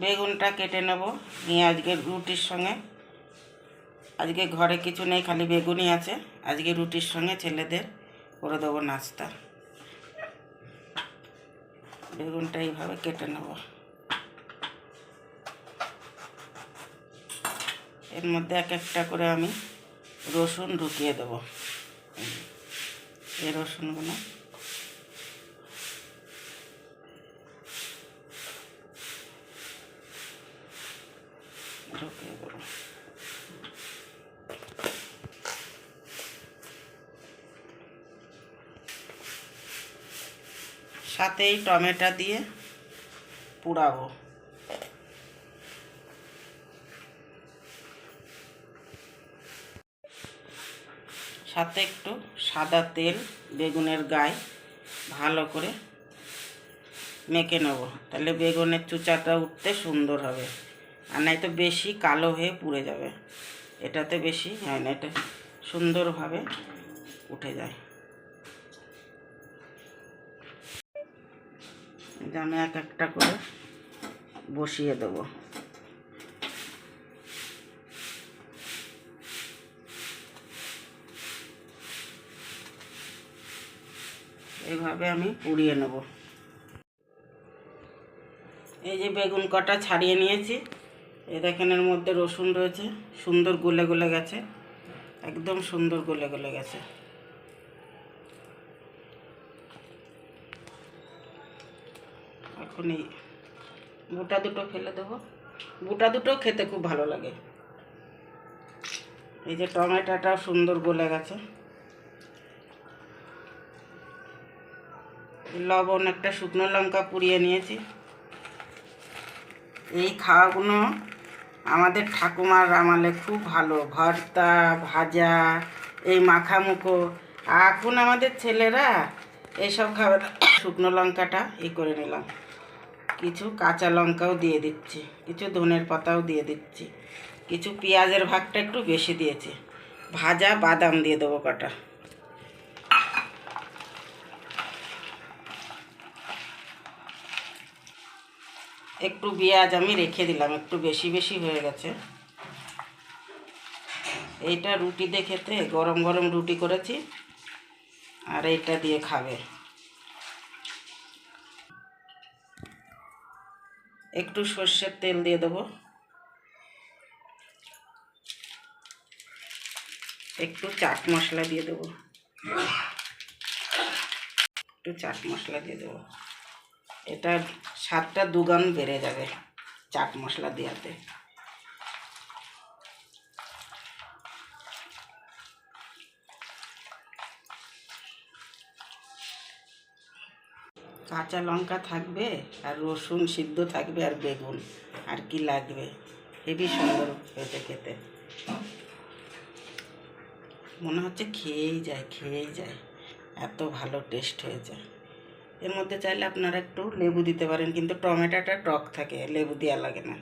বেগুনটা কেটে নেব, নিয়ে আজকে রুটির সঙ্গে, আজকে ঘরে কিছু নেই, খালি বেগুনই আছে। আজকে রুটির সঙ্গে ছেলেদের করে দেবো নাস্তা। বেগুনটা এইভাবে কেটে নেব। এর মধ্যে এক একটা করে আমি রসুন ঢুকিয়ে দেবো। এই রসুনগুলো ঢুকিয়ে দেবো। সাথেই টমেটো দিয়ে পুড়াবো। সাথে একটু সাদা তেল বেগুনের গায়ে ভালো করে মেখে নেব, তাহলে বেগুনের চুচাটা উঠতে সুন্দর হবে। আর নাই তো বেশি কালো হয়ে পুড়ে যাবে। এটাতে বেশি হয় না, এটা সুন্দরভাবে উঠে যায়। আমি এক একটা করে বসিয়ে দেবো। এইভাবে আমি পুড়িয়ে নেব। এই যে বেগুন কটা ছাড়িয়ে নিয়েছি, এই দেখেন এর মধ্যে রসুন রয়েছে, সুন্দর গলে গলে গেছে, একদম সুন্দর গলে গলে গেছে। এখন এই বুটা দুটো ফেলে দেবো, বুটা দুটো খেতে খুব ভালো লাগে। এই যে টমেটোটাও সুন্দর গলে গেছে। লবণ, একটা শুকনো লঙ্কা পুড়িয়ে নিয়েছি। এই খাওয়াগুলো আমাদের ঠাকুমার আমলে খুব ভালো, ভর্তা ভাজা, এই মাখামুখো। এখন আমাদের ছেলেরা এইসব খাবার। শুকনো লঙ্কাটা করে নিলাম, কিছু কাঁচা লঙ্কাও দিয়ে দিচ্ছি, কিছু ধনের পাতাও দিয়ে দিচ্ছি, কিছু পেঁয়াজের ভাগটা একটু বেশি দিয়েছি, ভাজা বাদাম দিয়ে দেবো কটা। একটু পেঁয়াজ আমি রেখে দিলাম, একটু বেশি বেশি হয়ে গেছে। এইটা রুটি দিয়ে খেতে, গরম গরম রুটি করেছি, আর এইটা দিয়ে খাবে। একটু সর্ষের তেল দিয়ে দেবো, একটু চাট মশলা দিয়ে দেবো, একটু চাট মশলা দিয়ে দেবো। এটা স্বাদটা দুগুণ বেড়ে যাবে চাট মশলা দেওয়াতে। কাঁচা লঙ্কা থাকবে, আর রসুন সিদ্ধ থাকবে, আর বেগুন, আর কি লাগবে। হেবি সুন্দর হয়েছে খেতে, মনে হচ্ছে খেয়েই যায়, এত ভালো টেস্ট হয়েছে। এর মধ্যে চাইলে আপনারা একটু লেবু দিতে পারেন, কিন্তু টমেটোটা টক থাকে, লেবু দেওয়া লাগে না।